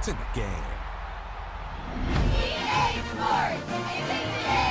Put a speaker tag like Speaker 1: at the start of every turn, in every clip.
Speaker 1: in the game.
Speaker 2: EA Sports is in the game!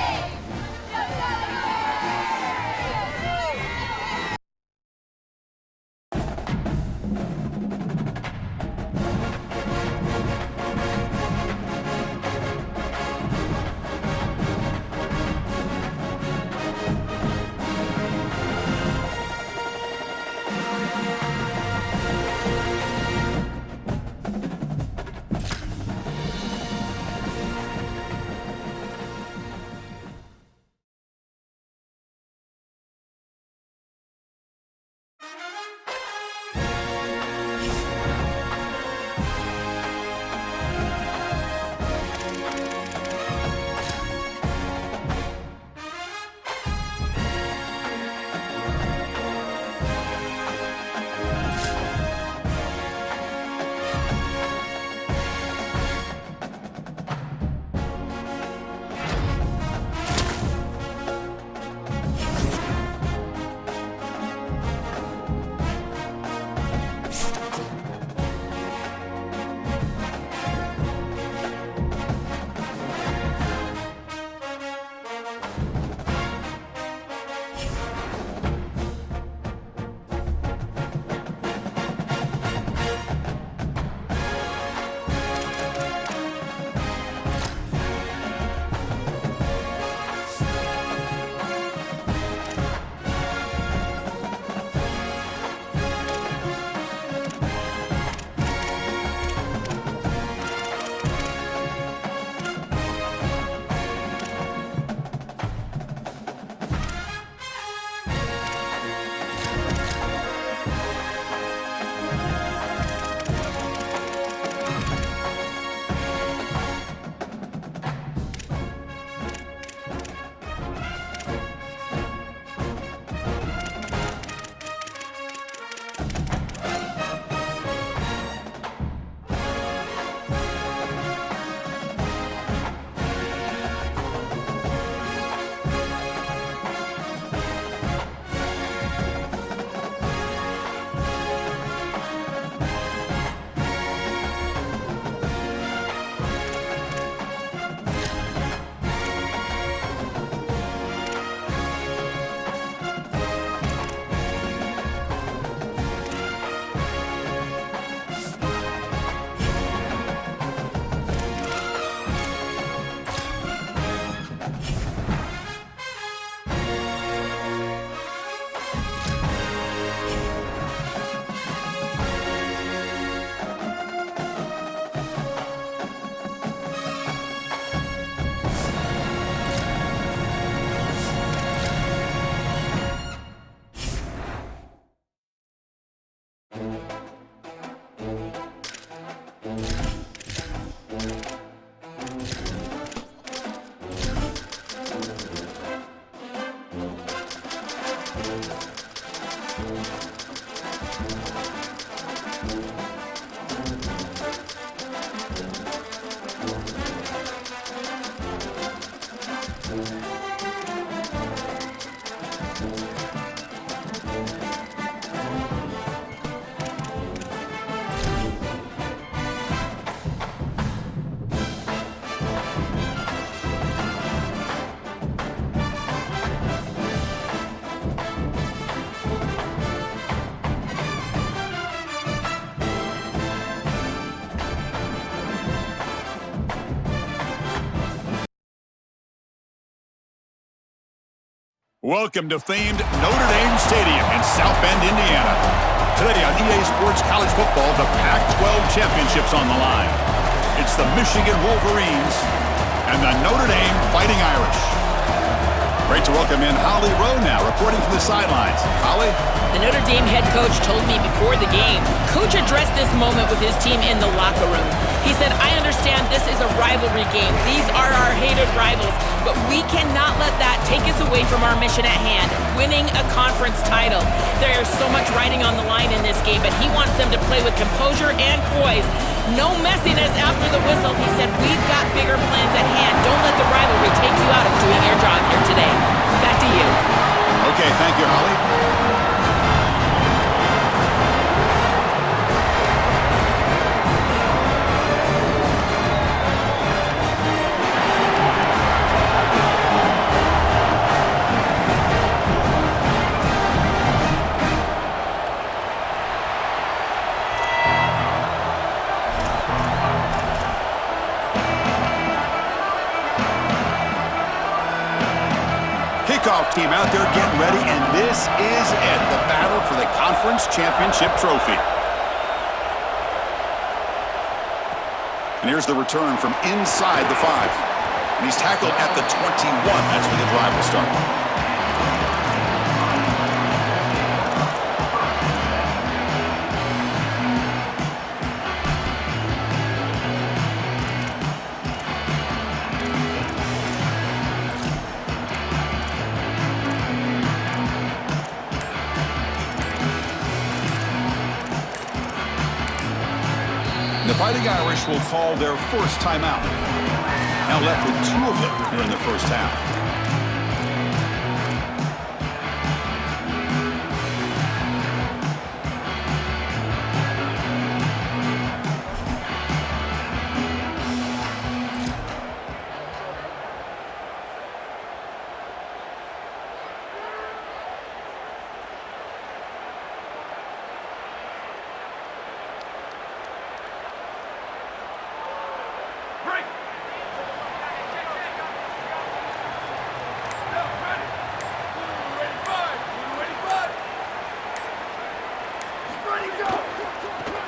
Speaker 3: Welcome to famed Notre Dame Stadium in South Bend, Indiana. Today on EA Sports College Football, the Pac-12 Championships on the line. It's the Michigan Wolverines and the Notre Dame Fighting Irish. Great to welcome in Holly Rowe now, reporting from the sidelines. Holly?
Speaker 4: The Notre Dame head coach told me before the game, Coach addressed this moment with his team in the locker room. He said, I understand this is a rivalry game. These are our hated rivals, but we cannot let that take us away from our mission at hand, winning a conference title. There is so much riding on the line in this game, but he wants them to play with composure and poise. No messiness after the whistle. He said, we've got bigger plans at hand. Don't let the rivalry take you out of doing your job here today. Back to you.
Speaker 3: Okay, thank you, Holly. team out there getting ready, and this is it, the battle for the conference championship trophy. And here's the return from inside the 5. And he's tackled at the 21. That's where the drive will start. The Fighting Irish will call their first timeout. Now left with 2 of them here in the first half.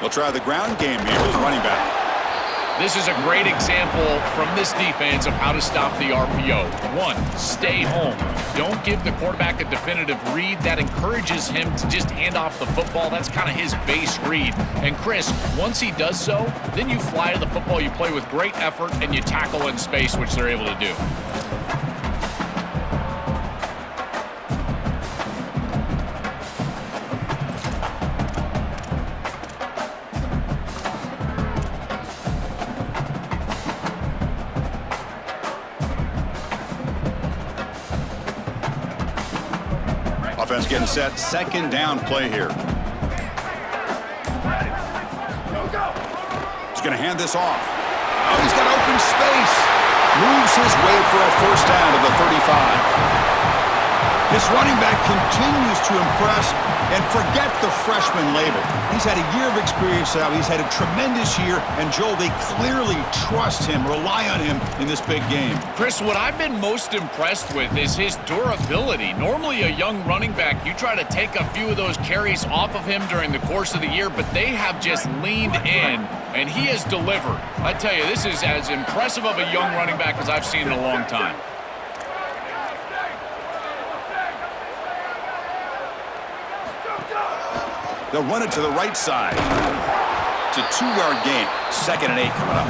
Speaker 3: We'll try the ground game here with the running back.
Speaker 1: This is a great example from this defense of how to stop the RPO. 1, stay home. Don't give the quarterback a definitive read. That encourages him to just hand off the football. That's kind of his base read. And Chris, once he does so, then you fly to the football, you play with great effort, and you tackle in space, which they're able to do.
Speaker 3: Offense getting set. Second down play here. He's going to hand this off. Oh, he's got open space. Moves his way for a first down to the 35. This running back continues to impress, and forget the freshman label. He's had a year of experience now. He's had a tremendous year, and Joel, they clearly trust him, rely on him in this big game.
Speaker 1: Chris, what I've been most impressed with is his durability. Normally a young running back, you try to take a few of those carries off of him during the course of the year, but they have just leaned in, and he has delivered. I tell you, this is as impressive of a young running back as I've seen in a long time.
Speaker 3: They'll run it to the right side. It's a 2-yard gain. 2nd and 8 coming up.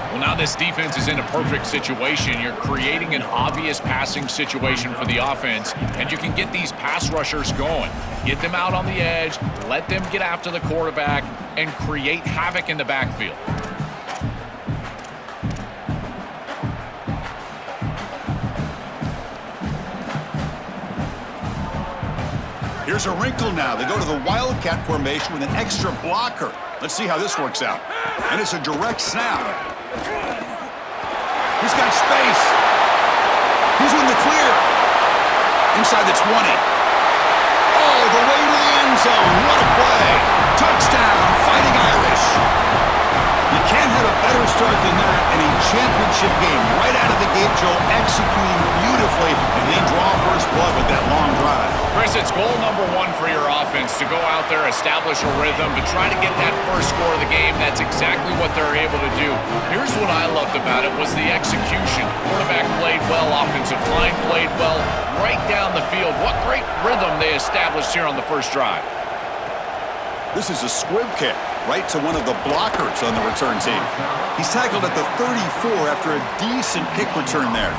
Speaker 1: Well, now this defense is in a perfect situation. You're creating an obvious passing situation for the offense, and you can get these pass rushers going. Get them out on the edge, let them get after the quarterback, and create havoc in the backfield.
Speaker 3: Here's a wrinkle now. They go to the Wildcat formation with an extra blocker. Let's see how this works out. And it's a direct snap. He's got space. He's in the clear. Inside the 20. Oh, the way to the end zone. What a play. Touchdown, Fighting Irish. You can't have a better start than that in a championship game. Right out of the gate, Joel, executing beautifully, and they draw first blood with that long drive.
Speaker 1: Chris, it's goal number 1 for your offense, to go out there, establish a rhythm, to try to get that first score of the game. That's exactly what they're able to do. Here's what I loved about it was the execution. Quarterback played well, offensive line played well, right down the field. What great rhythm they established here on the first drive.
Speaker 3: This is a squib kick right to one of the blockers on the return team. He's tackled at the 34 after a decent kick return there.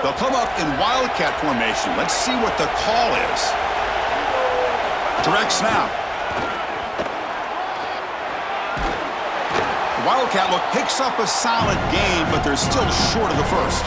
Speaker 3: They'll come up in Wildcat formation. Let's see what the call is. Direct snap. The Wildcat look picks up a solid game, but they're still short of the first.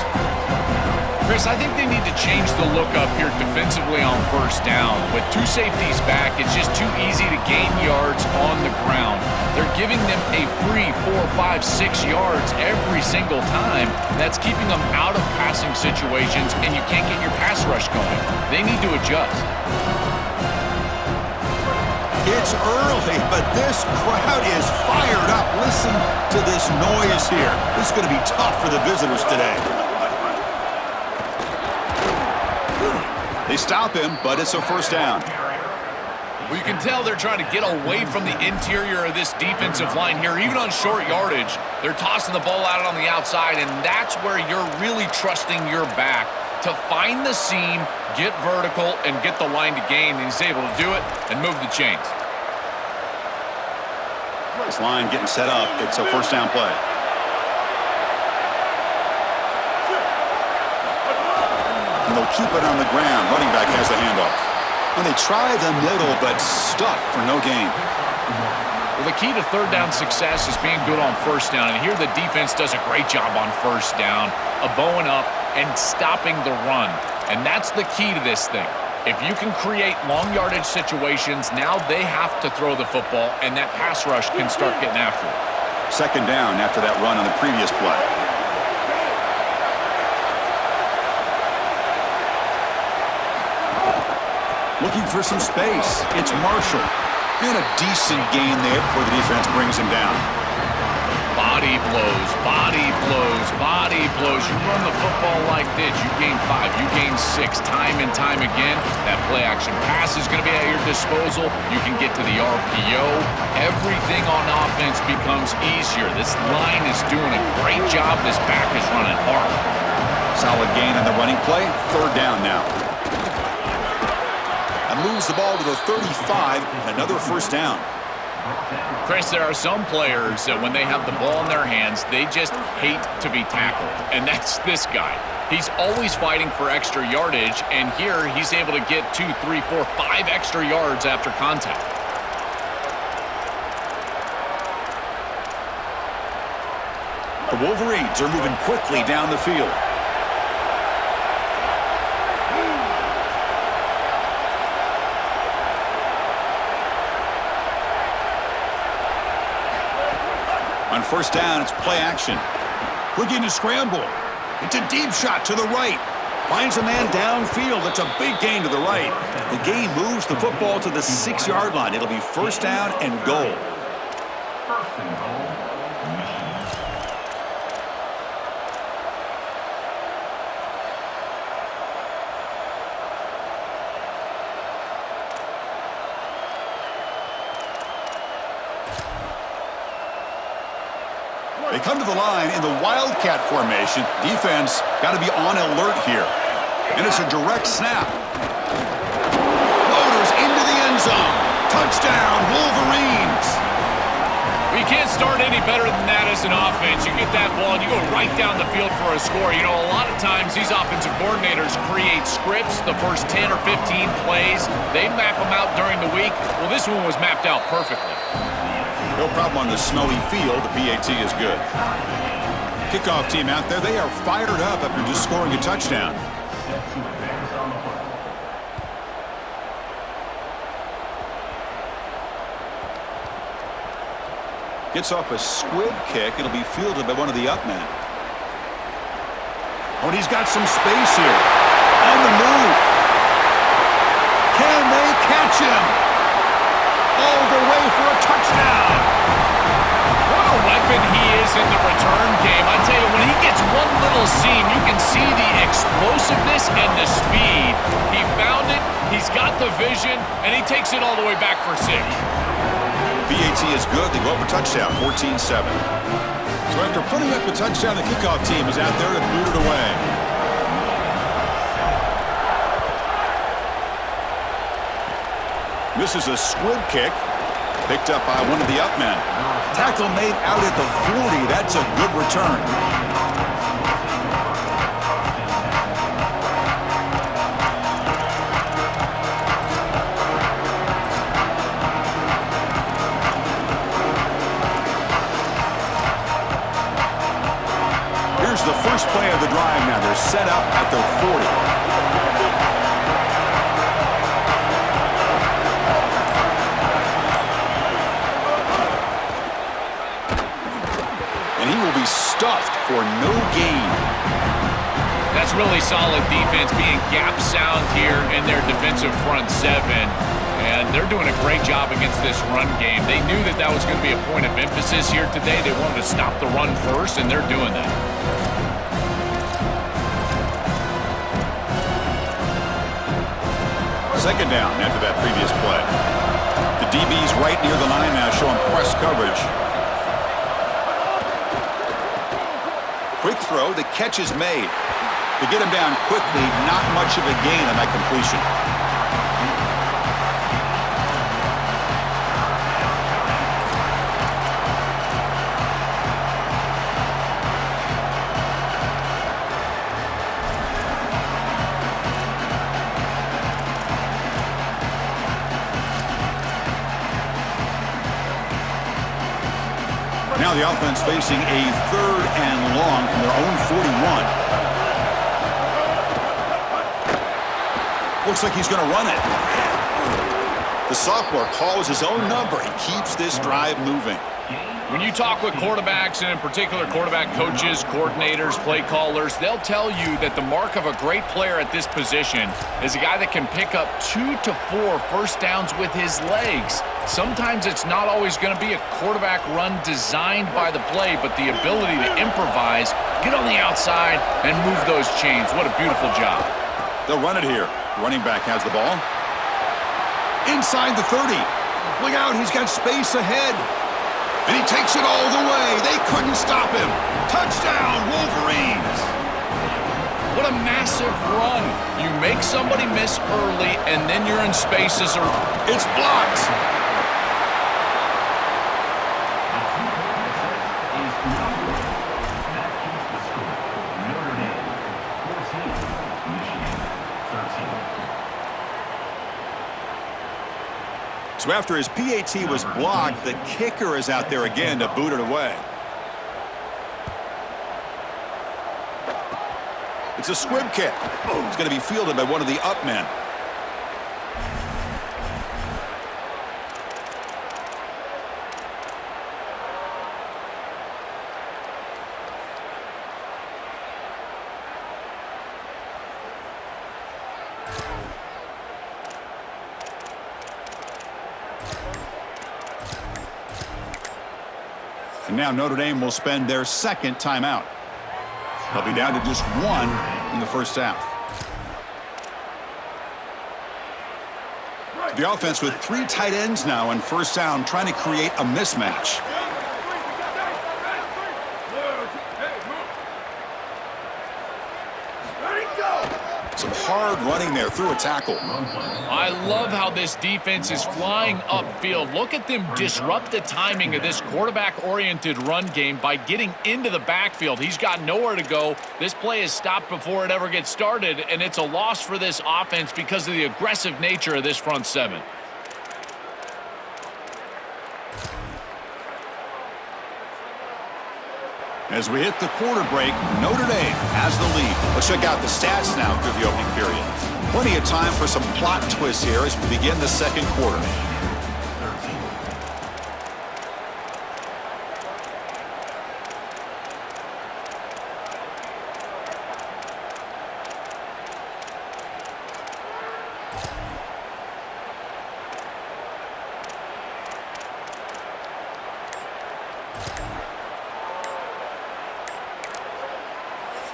Speaker 1: Chris, I think they need to change the look up here defensively on first down. With 2 safeties back, it's just too easy to gain yards on the ground. They're giving them a free 4, 5, 6 yards every single time. That's keeping them out of passing situations, and you can't get your pass rush going. They need to adjust.
Speaker 3: It's early, but this crowd is fired up. Listen to this noise here. This is going to be tough for the visitors today. They stop him, but it's a first down.
Speaker 1: Well, you can tell they're trying to get away from the interior of this defensive line here. Even on short yardage, they're tossing the ball out on the outside, and that's where you're really trusting your back to find the seam, get vertical, and get the line to gain. And he's able to do it and move the chains.
Speaker 3: This line getting set up. It's a first down play. And they'll keep it on the ground. Running back has the handoff. And they try the middle, but stuffed for no gain.
Speaker 1: Well, the key to third down success is being good on first down. And here the defense does a great job on first down of bowing up and stopping the run. And that's the key to this thing. If you can create long yardage situations, now they have to throw the football, and that pass rush can start getting after it.
Speaker 3: Second down after that run on the previous play. Looking for some space. It's Marshall. And a decent gain there before the defense brings him down.
Speaker 1: Body blows, body blows, body blows. You run the football like this, you gain 5, you gain 6, time and time again. That play action pass is going to be at your disposal. You can get to the RPO. Everything on offense becomes easier. This line is doing a great job. This back is running hard.
Speaker 3: Solid gain on the running play. Third down now. And moves the ball to the 35. Another first down.
Speaker 1: Chris, there are some players that when they have the ball in their hands, they just hate to be tackled. And that's this guy. He's always fighting for extra yardage, and here he's able to get 2, 3, 4, 5 extra yards after contact.
Speaker 3: The Wolverines are moving quickly down the field. On first down, it's play action. Looking to scramble. It's a deep shot to the right. Finds a man downfield. It's a big gain to the right. The gain moves the football to the 6-yard line. It'll be first down and goal. They come to the line in the Wildcat formation. Defense got to be on alert here. And it's a direct snap. Motors into the end zone. Touchdown, Wolverines.
Speaker 1: We can't start any better than that as an offense. You get that ball and you go right down the field for a score. You know, a lot of times these offensive coordinators create scripts, the first 10 or 15 plays. They map them out during the week. Well, this one was mapped out perfectly.
Speaker 3: No problem on the snowy field. The PAT is good. Kickoff team out there, they are fired up after just scoring a touchdown. Gets off a squib kick. It'll be fielded by one of the up men. Oh, and he's got some space here. On the move. Can they catch him? All the way for a touchdown.
Speaker 1: What a weapon he is in the return game. I tell you, when he gets one little seam, you can see the explosiveness and the speed. He found it, he's got the vision, and he takes it all the way back for 6.
Speaker 3: PAT is good. They go up a touchdown, 14-7. So after putting up the touchdown, the kickoff team is out there to boot it away. This is a squib kick, picked up by one of the up men. Tackle made out at the 40. That's a good return. Here's the first play of the drive now. They're set up at the 40. Stuffed for no gain.
Speaker 1: That's really solid defense, being gap sound here in their defensive front 7. And they're doing a great job against this run game. They knew that that was going to be a point of emphasis here today. They wanted to stop the run first, and they're doing that.
Speaker 3: Second down after that previous play. The DB's right near the line now, showing press coverage. Quick throw, the catch is made. To get him down quickly, not much of a gain on that completion. Now the offense facing a 3rd and long from their own 41. Looks like he's going to run it. The sophomore calls his own number and keeps this drive moving.
Speaker 1: When you talk with quarterbacks, and in particular quarterback coaches, coordinators, play callers, they'll tell you that the mark of a great player at this position is a guy that can pick up 2 to 4 first downs with his legs. Sometimes it's not always going to be a quarterback run designed by the play, but the ability to improvise, get on the outside, and move those chains. What a beautiful job.
Speaker 3: They'll run it here. Running back has the ball. Inside the 30. Look out, he's got space ahead. And he takes it all the way. They couldn't stop him. Touchdown, Wolverines.
Speaker 1: What a massive run. You make somebody miss early, and then you're in spaces.
Speaker 3: It's blocked. So after his PAT was blocked, the kicker is out there again to boot it away. It's a squib kick. It's going to be fielded by one of the up men. And now Notre Dame will spend their 2nd timeout. They'll be down to just 1 in the first half. The offense with 3 tight ends now in first down, trying to create a mismatch. Some hard running there through a tackle.
Speaker 1: I love how this defense is flying upfield. Look at them disrupt the timing of this quarterback-oriented run game by getting into the backfield. He's got nowhere to go. This play is stopped before it ever gets started, and it's a loss for this offense because of the aggressive nature of this front 7.
Speaker 3: As we hit the quarter break, Notre Dame has the lead. Let's check out the stats now through the opening period. Plenty of time for some plot twists here as we begin the second quarter.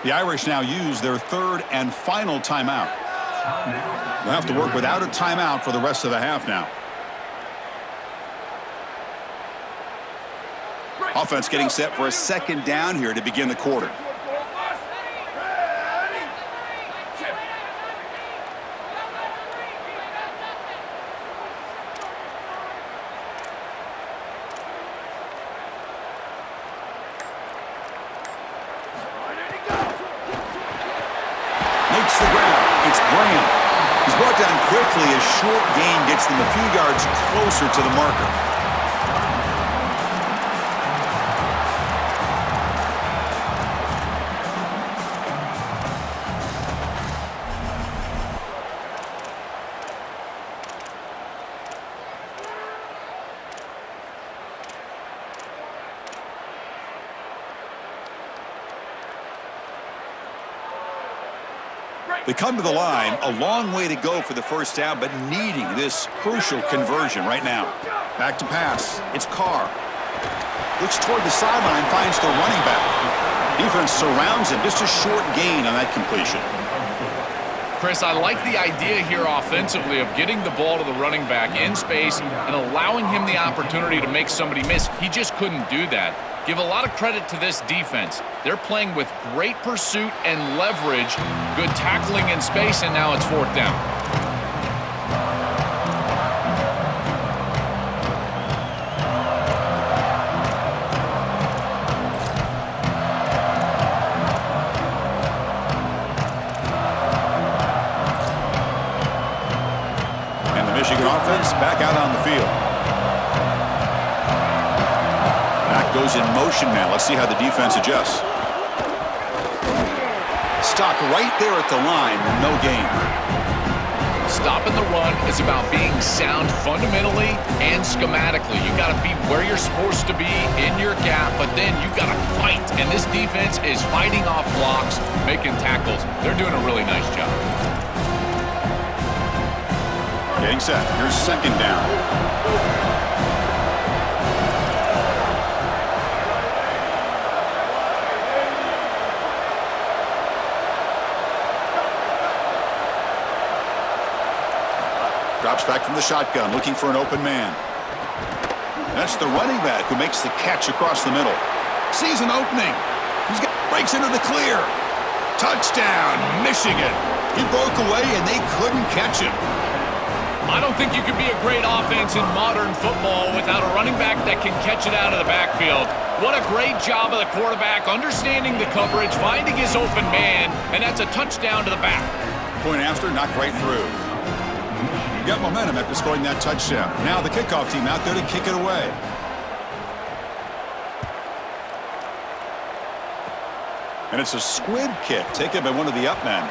Speaker 3: The Irish now use their 3rd and final timeout. They'll have to work without a timeout for the rest of the half now. Offense getting set for a 2nd down here to begin the quarter. Makes the grab. It's Graham. He's brought down quickly as short gain gets them a few yards closer to the marker. They come to the line, a long way to go for the first down, but needing this crucial conversion right now. Back to pass. It's Carr. Looks toward the sideline, finds the running back. Defense surrounds him. Just a short gain on that completion.
Speaker 1: Chris, I like the idea here offensively of getting the ball to the running back in space and allowing him the opportunity to make somebody miss. He just couldn't do that. Give a lot of credit to this defense. They're playing with great pursuit and leverage, good tackling in space, and now it's fourth down.
Speaker 3: And the Michigan offense back out on the field. Goes in motion now. Let's see how the defense adjusts. Stopped right there at the line. No gain.
Speaker 1: Stopping the run is about being sound fundamentally and schematically. You got to be where you're supposed to be in your gap, but then you got to fight. And this defense is fighting off blocks, making tackles. They're doing a really nice job.
Speaker 3: Getting set. Here's second down. Drops back from the shotgun, looking for an open man. That's the running back who makes the catch across the middle. Sees an opening. Breaks into the clear. Touchdown, Michigan. He broke away, and they couldn't catch him.
Speaker 1: I don't think you could be a great offense in modern football without a running back that can catch it out of the backfield. What a great job of the quarterback, understanding the coverage, finding his open man, and that's a touchdown to the back.
Speaker 3: Point after, knocked right through. Got momentum after scoring that touchdown. Now the kickoff team out there to kick it away. And it's a squib kick taken by one of the up men.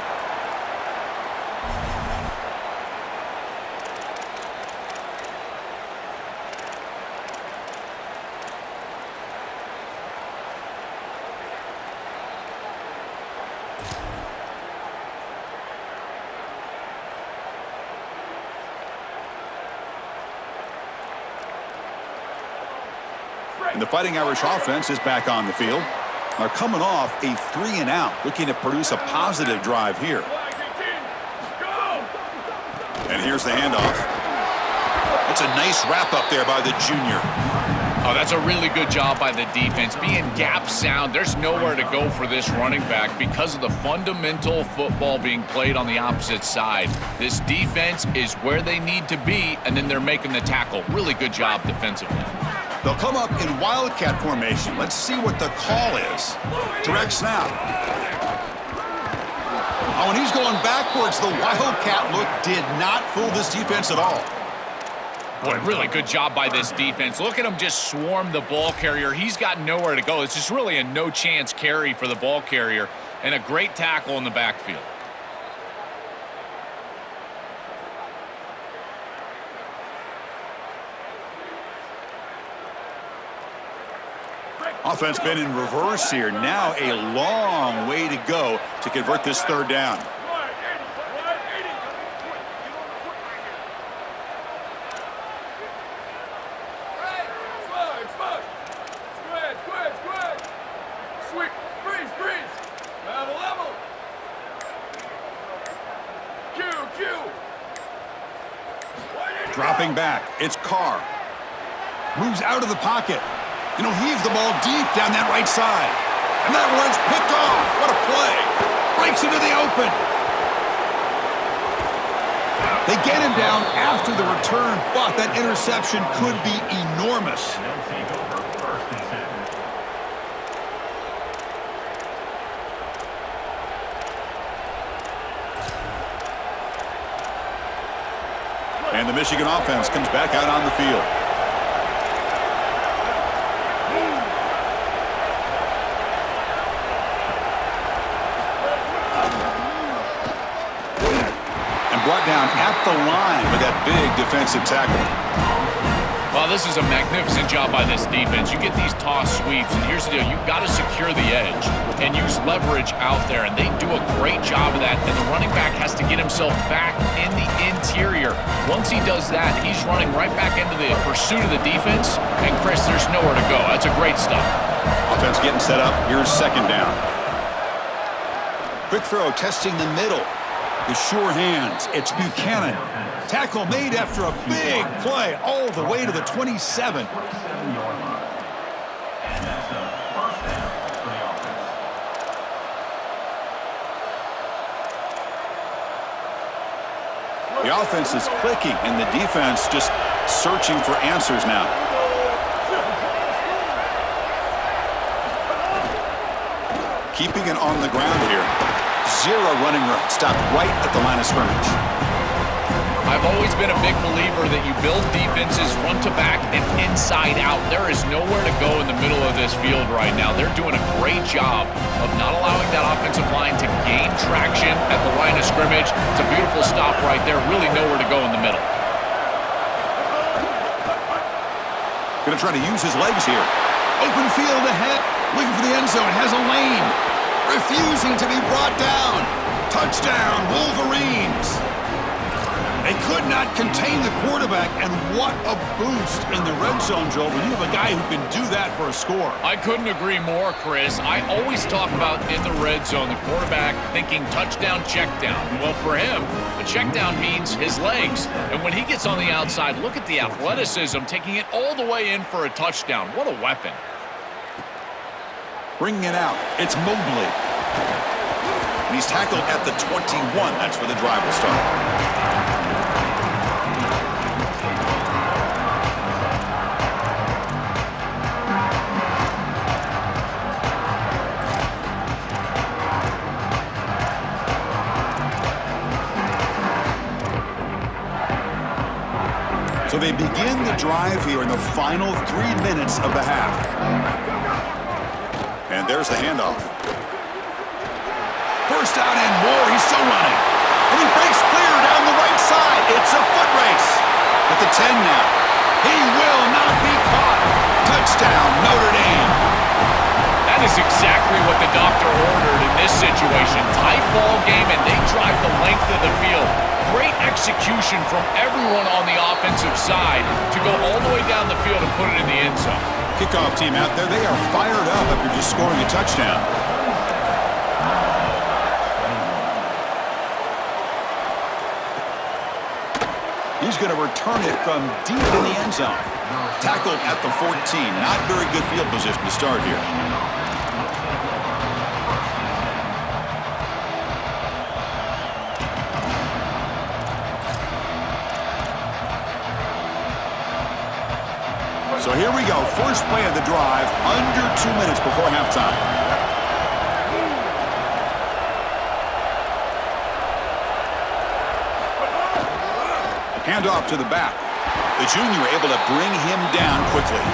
Speaker 3: And the Fighting Irish offense is back on the field. They're coming off a 3-and-out, looking to produce a positive drive here. And here's the handoff. That's a nice wrap up there by the junior.
Speaker 1: Oh, that's a really good job by the defense. Being gap sound, there's nowhere to go for this running back because of the fundamental football being played on the opposite side. This defense is where they need to be, and then they're making the tackle. Really good job defensively.
Speaker 3: They'll come up in wildcat formation. Let's see what the call is. Direct snap. Oh, and he's going backwards. The wildcat look did not fool this defense at all.
Speaker 1: Boy, really good job by this defense. Look at him just swarm the ball carrier. He's got nowhere to go. It's just really a no-chance carry for the ball carrier, and a great tackle in the backfield.
Speaker 3: Offense been in reverse here. Now a long way to go to convert this third down. Dropping back, it's Carr. Moves out of the pocket. And he'll heave the ball deep down that right side. And that one's picked off. What a play. Breaks into the open. They get him down after the return, but that interception could be enormous. And the Michigan offense comes back out on the field. And brought down at the line with that big defensive tackle.
Speaker 1: Well, Oh, this is a magnificent job by this defense. You get these toss sweeps, and here's the deal. You've got to secure the edge and use leverage out there, and they do a great job of that, and the running back has to get himself back in the interior. Once he does that, he's running right back into the pursuit of the defense, and Chris, there's nowhere to go. That's a great stop.
Speaker 3: Offense getting set up. Here's second down. Quick throw, testing the middle. The sure hands. It's Buchanan. Tackle made after a big play all the way to the 27. The offense is clicking, and the defense just searching for answers now. Keeping it on the ground here. Zero running room. Stopped right at the line of scrimmage.
Speaker 1: I've always been a big believer that you build defenses front to back and inside out. There is nowhere to go in the middle of this field right now. They're doing a great job of not allowing that offensive line to gain traction at the line of scrimmage. It's a beautiful stop right there. Really nowhere to go in the middle.
Speaker 3: Going to try to use his legs here. Open field ahead. Looking for the end zone. Has a lane. Refusing to be brought down. Touchdown, Wolverines. They could not contain the quarterback, and what a boost in the red zone, Joe, when you have a guy who can do that for a score.
Speaker 1: I couldn't agree more, Chris. I always talk about in the red zone, the quarterback thinking touchdown, check down. Well, for him, a check down means his legs. And when he gets on the outside, look at the athleticism, taking it all the way in for a touchdown. What a weapon.
Speaker 3: Bringing it out. It's Mobley. And he's tackled at the 21. That's where the drive will start. So they begin the drive here in the final 3 minutes of the half. And there's the handoff. First down and more. He's still running. And he breaks clear down the right side. It's a foot race. At the 10 now. He will not be caught. Touchdown, Notre Dame.
Speaker 1: That is exactly what the doctor ordered in this situation. Tight ball game, and they drive the length of the field. Great execution from everyone on the offensive side to go all the way down the field and put it in the end zone.
Speaker 3: Kickoff team out there, they are fired up after just scoring a touchdown. He's going to return it from deep in the end zone. Tackled at the 14. Not very good field position to start here. So here we go. First play of the drive, under 2 minutes before halftime. Handoff to the back. The junior able to bring him down quickly.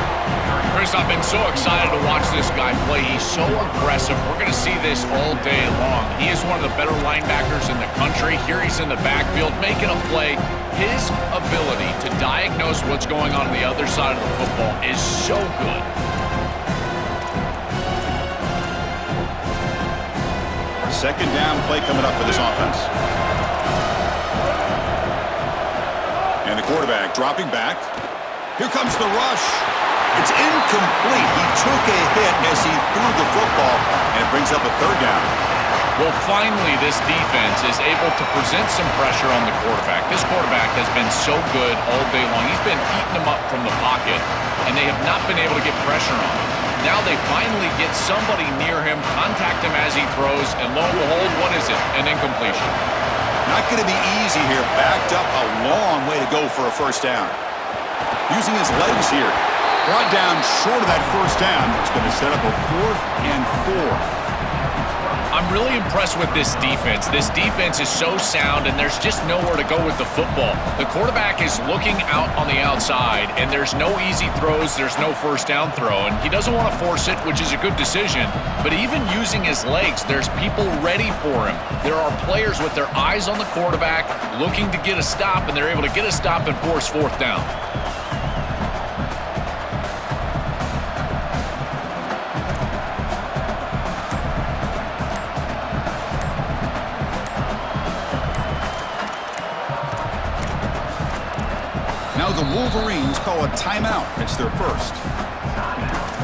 Speaker 1: Chris, I've been so excited to watch this guy play. He's so aggressive. We're going to see this all day long. He is one of the better linebackers in the country. Here he's in the backfield making a play. His ability to diagnose what's going on the other side of the football is so good.
Speaker 3: Second down play coming up for this offense. And the quarterback dropping back. Here comes the rush. It's incomplete. He took a hit as he threw the football, and it brings up a third down.
Speaker 1: Well, finally, this defense is able to present some pressure on the quarterback. This quarterback has been so good all day long. He's been eating them up from the pocket, and they have not been able to get pressure on him. Now they finally get somebody near him, contact him as he throws, and lo and behold, what is it? An incompletion.
Speaker 3: Not going to be easy here. Backed up a long way to go for a first down. Using his legs here. Brought down short of that first down. It's going to set up a 4th and 4.
Speaker 1: I'm really impressed with this defense. This defense is so sound, and there's just nowhere to go with the football. The quarterback is looking out on the outside, and there's no easy throws. There's no first down throw, and he doesn't want to force it, which is a good decision. But even using his legs, there's people ready for him. There are players with their eyes on the quarterback looking to get a stop, and they're able to get a stop and force 4th down.
Speaker 3: the Wolverines call a timeout. It's their first.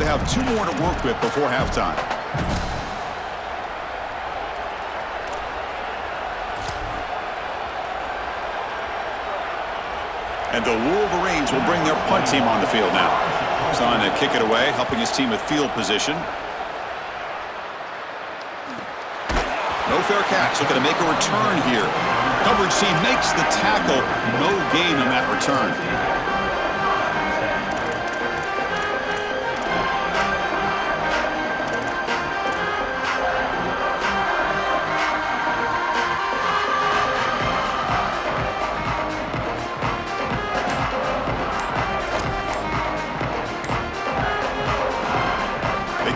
Speaker 3: They have 2 more to work with before halftime. And the Wolverines will bring their punt team on the field now. He's on to kick it away, helping his team with field position. No fair catch. Looking to make a return here. Coverage team makes the tackle. No gain on that return.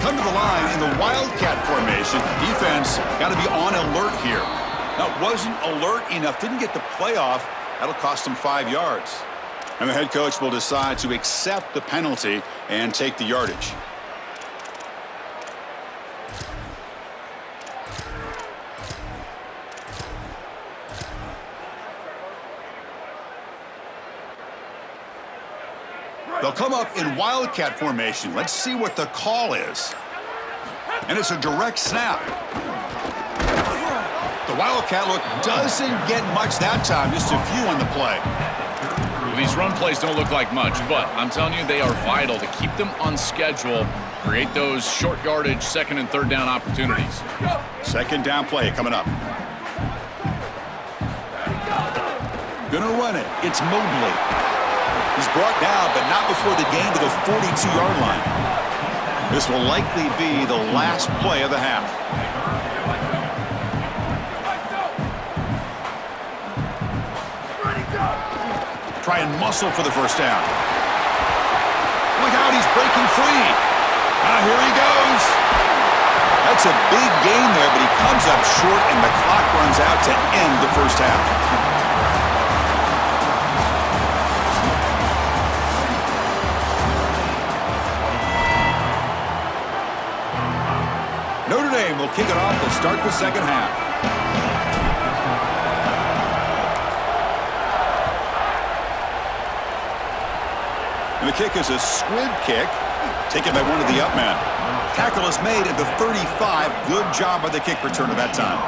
Speaker 3: Come to the line in the Wildcat formation. Defense got to be on alert here. Now, wasn't alert enough, didn't get the playoff. That'll cost him 5 yards. And the head coach will decide to accept the penalty and take the yardage. They'll come up in Wildcat formation. Let's see what the call is. And it's a direct snap. The Wildcat look doesn't get much that time. Just a few on the play.
Speaker 1: Well, these run plays don't look like much, but I'm telling you, they are vital to keep them on schedule, create those short yardage, 2nd and 3rd down opportunities.
Speaker 3: 2nd down play coming up. Gonna run it. It's Mobley. He's brought down, but not before the gain to the 42-yard line. This will likely be the last play of the half. Try and muscle for the first down. Look out, he's breaking free. Here he goes. That's a big gain there, but he comes up short, and the clock runs out to end the first half. Notre Dame will kick it off to start the second half. And the kick is a squib kick, taken by one of the up men. Tackle is made at the 35. Good job by the kick returner that time.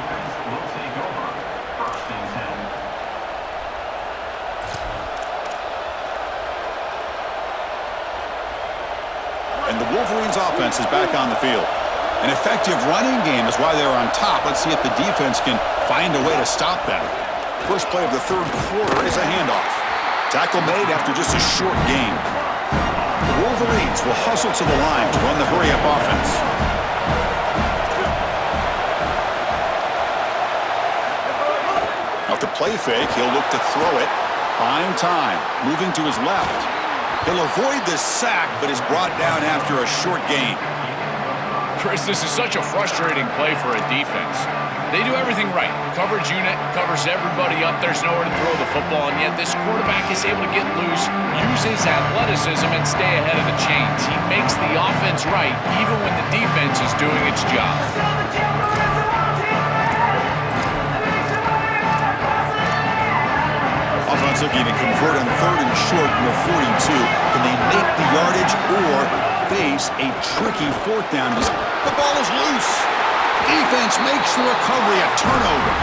Speaker 3: And the Wolverines offense is back on the field. An effective running game is why they're on top. Let's see if the defense can find a way to stop that. First play of the 3rd quarter is a handoff. Tackle made after just a short gain. The Wolverines will hustle to the line to run the hurry-up offense. Off the play fake, he'll look to throw it. Buying time, moving to his left. He'll avoid the sack, but is brought down after a short gain.
Speaker 1: Chris, this is such a frustrating play for a defense. They do everything right. Coverage unit covers everybody up. There's nowhere to throw the football, and yet this quarterback is able to get loose, use his athleticism, and stay ahead of the chains. He makes the offense right, even when the defense is doing its job.
Speaker 3: Offense looking to convert on 3rd and short from the 42. Can they make the yardage or face a tricky 4th down? The ball is loose. Defense makes the recovery a turnover.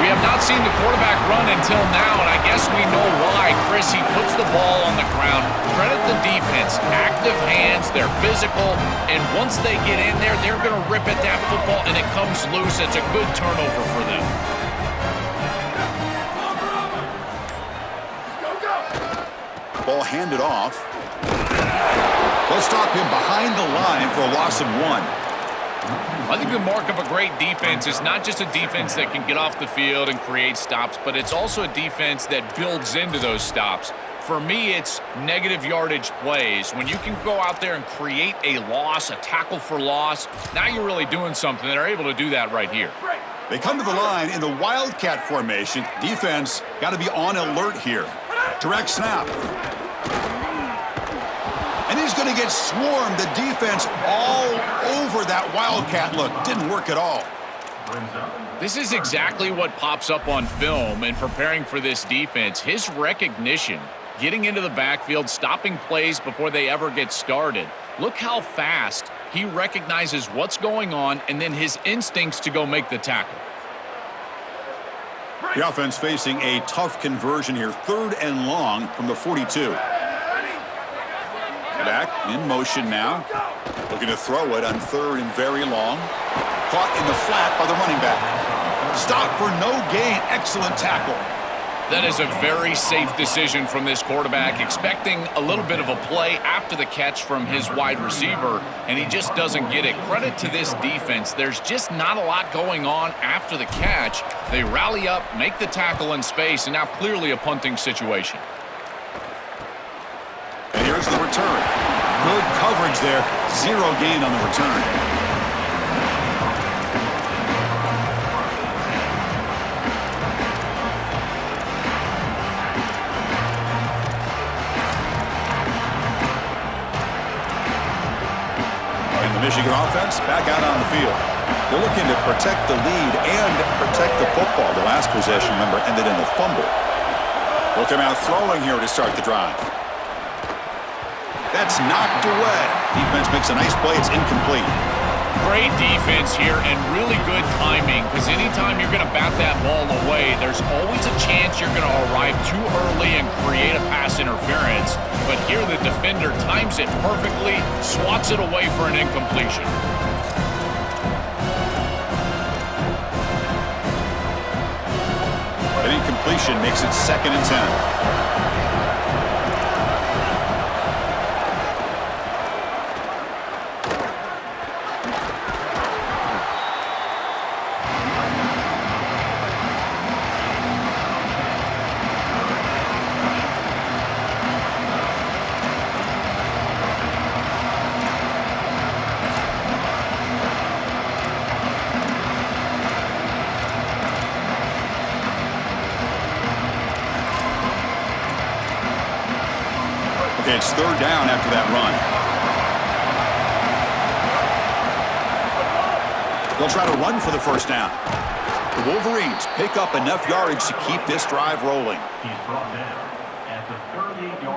Speaker 1: We have not seen the quarterback run until now, and I guess we know why. Chris, he puts the ball on the ground. Credit the defense. Active hands, they're physical, and once they get in there, they're going to rip at that football, and it comes loose. It's a good turnover for them.
Speaker 3: Ball handed off. They'll stop him behind the line for a loss of 1.
Speaker 1: I think the mark of a great defense is not just a defense that can get off the field and create stops, but it's also a defense that builds into those stops. For me, it's negative yardage plays. When you can go out there and create a loss, a tackle for loss, now you're really doing something. They're able to do that right here.
Speaker 3: They come to the line in the Wildcat formation. Defense got to be on alert here. Direct snap. And he's going to get swarmed. The defense all over that Wildcat look. Didn't work at all.
Speaker 1: This is exactly what pops up on film in preparing for this defense. His recognition, getting into the backfield, stopping plays before they ever get started. Look how fast he recognizes what's going on and then his instincts to go make the tackle.
Speaker 3: The offense facing a tough conversion here. 3rd and long from the 42. Back in motion now. Looking to throw it on 3rd and very long. Caught in the flat by the running back. Stop for no gain. Excellent tackle.
Speaker 1: That is a very safe decision from this quarterback, expecting a little bit of a play after the catch from his wide receiver, and he just doesn't get it. Credit to this defense. There's just not a lot going on after the catch. They rally up, make the tackle in space, and now clearly a punting situation.
Speaker 3: And here's the return. Good coverage there. 0 gain on the return. Michigan offense back out on the field. They're looking to protect the lead and protect the football. The last possession, remember, ended in a fumble. They'll come out throwing here to start the drive. That's knocked away. Defense makes a nice play. It's incomplete.
Speaker 1: Great defense here and really good timing, because anytime you're going to bat that ball away, there's always a chance you're going to arrive too early and create a pass interference. But here the defender times it perfectly, swats it away for an incompletion.
Speaker 3: An incompletion makes it 2nd and 10. Okay, it's 3rd down after that run. They'll try to run for the 1st down. The Wolverines pick up enough yardage to keep this drive rolling.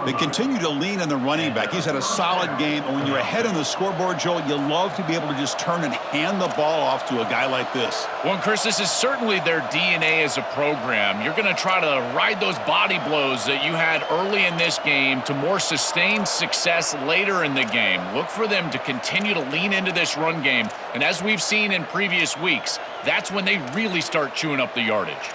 Speaker 3: They continue to lean on the running back. He's had a solid game, and when you're ahead on the scoreboard, Joel, you love to be able to just turn and hand the ball off to a guy like this.
Speaker 1: Well, Chris, this is certainly their DNA as a program. You're going to try to ride those body blows that you had early in this game to more sustained success later in the game. Look for them to continue to lean into this run game, and as we've seen in previous weeks, that's when they really start chewing up the yardage.